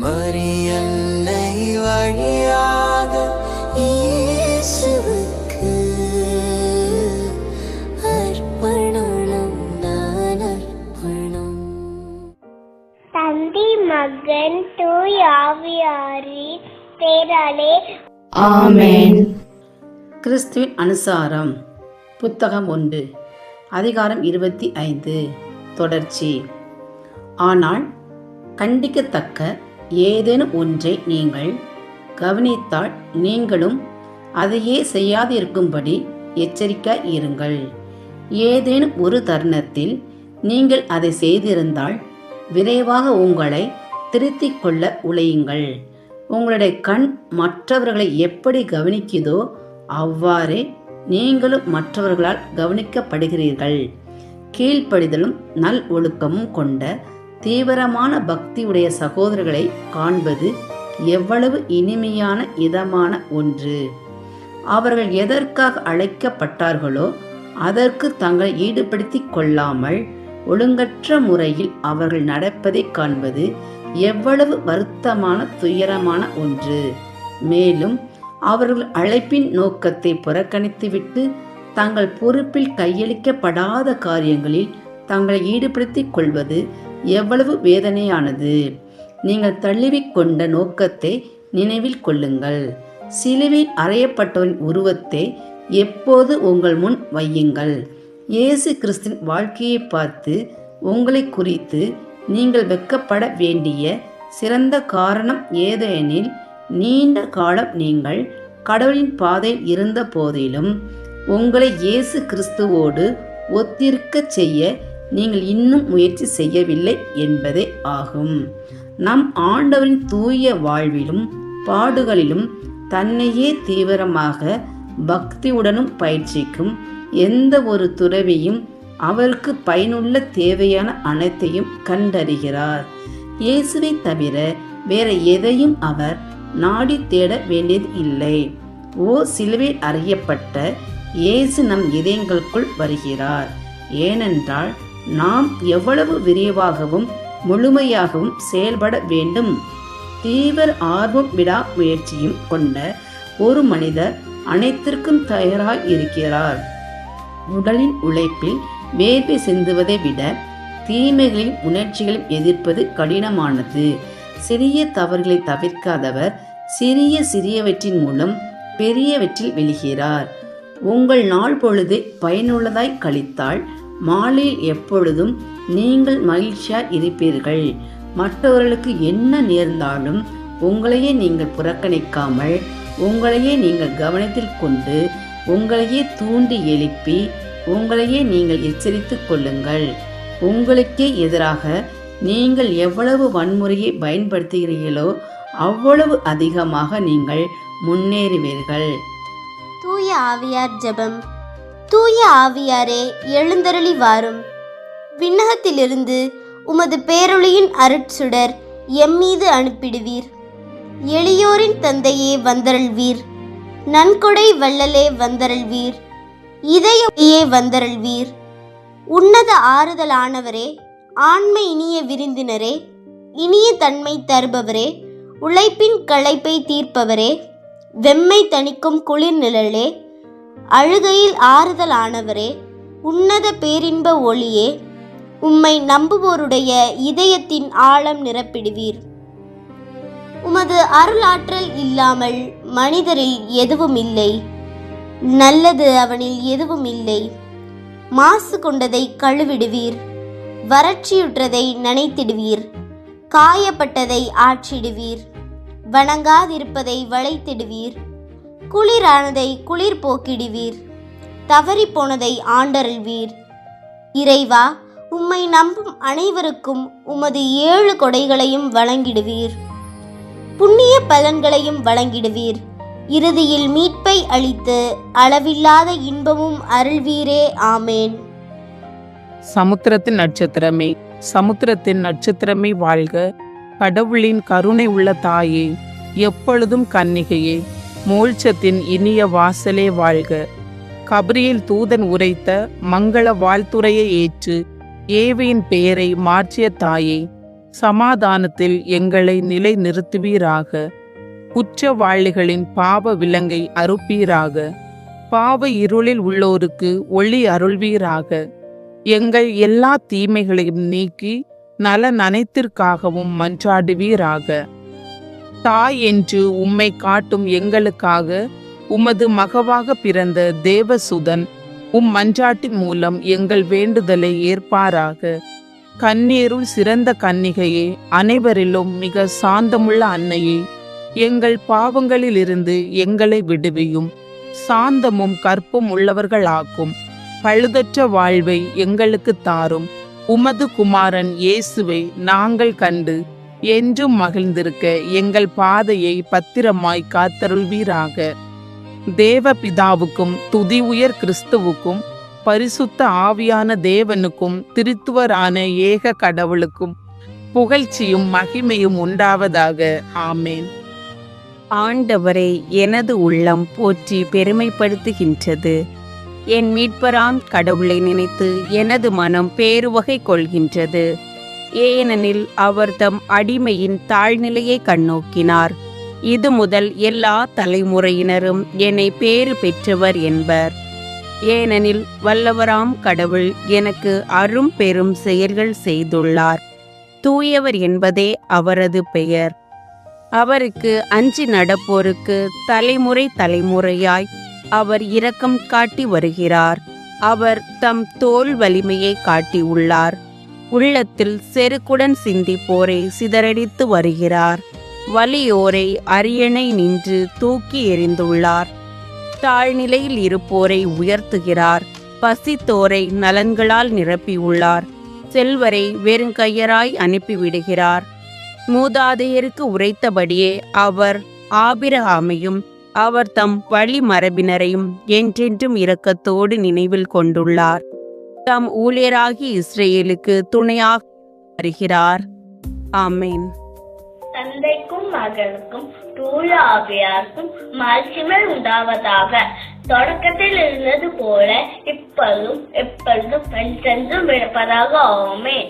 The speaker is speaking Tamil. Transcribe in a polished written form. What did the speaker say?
மரியன்னை வழியாக இயேசுவுக்கு அர்ப்பணம் நான் அர்ப்பணம். தந்தை மகன் தூய் ஆவியாரின் பேராலே ஆமென். கிறிஸ்துவின் அனுசாரம் புத்தகம் 1 அதிகாரம் 25 தொடர்ச்சி. ஆனால் கண்டிக்கத்தக்க ஏதேனும் ஒன்றை நீங்கள் கவனித்தால் நீங்களும் அதையே செய்யாதிருக்கும்படி எச்சரிக்கையாய் இருங்கள். ஏதேனும் ஒரு தருணத்தில் நீங்கள் அதை செய்திருந்தால் விரைவாக உங்களை திருத்திக் கொள்ள உழையுங்கள். உங்களுடைய கண் மற்றவர்களை எப்படி கவனிக்குதோ அவ்வாறே நீங்களும் மற்றவர்களால் கவனிக்கப்படுகிறீர்கள். கீழ்ப்படிதலும் நல் ஒழுக்கமும் கொண்ட தீவிரமான பக்தியுடைய சகோதரர்களை காண்பது எவ்வளவு இனிமையான இதமான ஒன்று. அவர்கள் எதற்காக அழைக்கப்பட்டார்களோ அதற்கு தங்களை ஈடுபடுத்திக் கொள்ளாமல் ஒழுங்கற்ற முறையில் அவர்கள் நடப்பதை காண்பது எவ்வளவு வருத்தமான துயரமான ஒன்று. மேலும் அவர்கள் அழைப்பின் நோக்கத்தை புறக்கணித்துவிட்டு தங்கள் பொறுப்பில் கையளிக்கப்படாத காரியங்களில் தங்களை ஈடுபடுத்திக் கொள்வது எவ்வளவு வேதனையானது. நீங்கள் தள்ளிவிக்கொண்ட நோக்கத்தை நினைவில் கொள்ளுங்கள். சிலுவையில் அறையப்பட்டவரின் உருவத்தை எப்போது உங்கள் முன் வையுங்கள். இயேசு கிறிஸ்துவின் வாழ்க்கையை பார்த்து உங்களை குறித்து நீங்கள் வெட்கப்பட வேண்டிய சிறந்த காரணம் ஏதெனில், நீண்ட காலம் நீங்கள் கடவுளின் பாதையில் இருந்த போதிலும் உங்களை இயேசு கிறிஸ்துவோடு ஒத்திருக்கச் செய்ய நீங்கள் இன்னும் முயற்சி செய்யவில்லை என்பதே ஆகும். நம் ஆண்டவரின் தூய வாழ்விலும் பாடுகளிலும் தன்னையே தீவிரமாக பக்தியுடனும் பயிற்சிக்கும் எந்த ஒரு துறவியும் அவருக்கு பயனுள்ள தேவையான அனைத்தையும் கண்டறிகிறார். இயேசுவை தவிர வேற எதையும் அவர் நாடி தேட வேண்டியது இல்லை. சிலுவையில் அறையப்பட்ட இயேசு நம் இதயங்களுக்குள் வருகிறார். ஏனென்றால் நாம் எவ்வளவு விரிவாகவும் முழுமையாகவும் செயல்பட வேண்டும். தீவிர ஆர்வம் விடாமுயற்சியும் கொண்ட ஒரு மனிதர் அனைத்திற்கும் தயாராக இருக்கிறார். உடலின் உழைப்பில் வேர்வை சிந்துவதை விட தீமைகளின் உணர்ச்சிகளையும் எதிர்ப்பது கடினமானது. சிறிய தவறுகளை தவிர்க்காதவர் சிறியவற்றின் மூலம் பெரியவற்றில் விழுகிறார். உங்கள் நாள் பொழுது பயனுள்ளதாய் கழித்தால் மாலையில் எப்பொழுதும் நீங்கள் மகிழ்ச்சியாய் இருப்பீர்கள். மற்றவர்களுக்கு என்ன நேர்ந்தாலும் உங்களையே நீங்கள் புறக்கணிக்காமல் உங்களையே நீங்கள் கவனத்தில் கொண்டு உங்களையே தூண்டி எழுப்பி உங்களையே நீங்கள் எச்சரித்துக் கொள்ளுங்கள். உங்களுக்கே எதிராக நீங்கள் எவ்வளவு வன்முறையை பயன்படுத்துகிறீர்களோ அவ்வளவு அதிகமாக நீங்கள் முன்னேறுவீர்கள். தூய ஆவியார் ஜெபம். தூய ஆவியாரே, எழுந்தருளி வாரும். விண்ணகத்திலிருந்து உமது பேரொளியின் அருட்சுடர் எம்மீது அனுப்பிடுவீர். எளியோரின் தந்தையே வந்தருள்வீர். நன்கொடை வள்ளலே வந்தருள்வீர். இதயே வந்தருள்வீர். உன்னத ஆறுதலானவரே, ஆண்மை இனிய விருந்தினரே, இனிய தன்மை தருபவரே, உழைப்பின் களைப்பை தீர்ப்பவரே, வெம்மை தணிக்கும் குளிர் நிழலே, அழுகையில் ஆறுதலானவரே, உன்னத பேரின்ப ஒளியே, உம்மை நம்புவோருடைய இதயத்தின் ஆழம் நிரப்பிடுவீர். உமது அருளாற்றல் இல்லாமல் மனிதரில் எதுவும் இல்லை. நல்லது அவனில் எதுவும் இல்லை. மாசு கொண்டதை கழுவிடுவீர். வறட்சியுற்றதை நனைத்திடுவீர். காயப்பட்டதை ஆற்றிடுவீர். வணங்காதிருப்பதை வளைத்திடுவீர். குளிரானதை குளிர் போக்கிடுவீர். தவறி போனதை ஆண்டருள்வீர். இறைவா, உம்மை நம்பும் அனைவருக்கும் உமது 7 கொடைகளையும் வழங்கிடுவீர். புண்ணிய பலன்களையும் வழங்கிடுவீர். இறுதியில் மீட்பை அளித்து அளவில்லாத இன்பமும் அருள்வீரே. ஆமேன். சமுத்திரத்தின் நட்சத்திரமே, சமுத்திரத்தின் நட்சத்திரமே வாழ்க. கடவுளின் கருணை உள்ள தாயே, எப்பொழுதும் கன்னிகையே, மோட்சத்தின் இனிய வாசலே வாழ்க. கபிரியேல் தூதன் உரைத்த மங்கள வாழ்த்துரையை ஏற்று ஏவியின் பெயரை மாற்றிய தாயே, சமாதானத்தில் எங்களை நிலை நிறுத்துவீராக. குற்றவாளிகளின் பாவ விலங்கை அறுப்பீராக. பாவ இருளில் உள்ளோருக்கு ஒளி அருள்வீராக. எங்கள் எல்லா தீமைகளையும் நீக்கி நலன் அனைத்திற்காகவும் மன்றாடுவீராக. தாய் என்று உம்மை காட்டும் எங்களுக்காக உமது மகவாக பிறந்த தேவசுதன் மன்றாட்டின் மூலம் எங்கள் வேண்டுதலை ஏற்பாராக. கண்ணீருள் சிறந்த கன்னிகையே, அனைவரிலும் மிக சாந்தமுள்ள அன்னையே, எங்கள் பாவங்களிலிருந்து எங்களை விடுவியும். சாந்தமும் கற்பும் உள்ளவர்களாக்கும் பழுதற்ற வாழ்வை எங்களுக்கு தாரும். உமது குமாரன் இயேசுவை நாங்கள் கண்டு என்றும் மகிழ்ந்திருக்க எங்கள் பாதையை பத்திரமாய் காத்தருள்வீராக. தேவ பிதாவுக்கும் துதி உயர் கிறிஸ்துவுக்கும் பரிசுத்த ஆவியான தேவனுக்கும் திருத்துவரான ஏக கடவுளுக்கும் புகழ்ச்சியும் மகிமையும் உண்டாவதாக. ஆமேன். ஆண்டவரை எனது உள்ளம் போற்றி பெருமைப்படுத்துகின்றது. என் மீட்பராம் கடவுளை நினைத்து எனது மனம் பேருவகை கொள்கின்றது. ஏனெனில் அவர் தம் அடிமையின் தாழ்நிலையை கண்ணோக்கினார். இது முதல் எல்லா தலைமுறையினரும் என்னை பேறு பெற்றவர் என்பர். ஏனெனில் வல்லவராம் கடவுள் எனக்கு அரும் பெரும் செயல்கள் செய்துள்ளார். தூயவர் என்பதே அவரது பெயர். அவருக்கு அஞ்சி நடப்போருக்கு தலைமுறை தலைமுறையாய் அவர் இரக்கம் காட்டி வருகிறார். அவர் தம் தோள் வலிமையை காட்டியுள்ளார். உள்ளத்தில் செருக்குடன் சிந்திப்போரை சிதறடித்து வருகிறார். வலியோரை அரியணை நின்று தூக்கி எறிந்துள்ளார். தாழ்நிலையில் இருப்போரை உயர்த்துகிறார். பசித்தோரை நலன்களால் நிரப்பியுள்ளார். செல்வரை வெறுங்கையராய் அனுப்பிவிடுகிறார். மூதாதையருக்கு உரைத்தபடியே அவர் ஆபிரகாமையும் அவர் தம் வழி மரபினரையும் என்றென்றும் இரக்கத்தோடு நினைவில் கொண்டுள்ளார். தம் ஊழியராகி இஸ்ரேலுக்கு துணையாக வருகிறார். ஆமேன். தந்தைக்கும் மகனுக்கும் தூய ஆவியாருக்கும் மாட்சிமை உண்டாவதாக. தொடக்கத்தில் இருந்தது போல இப்பொழுதும் எப்பொழுதும் என்றென்றும் இருப்பதாக. ஆமென்.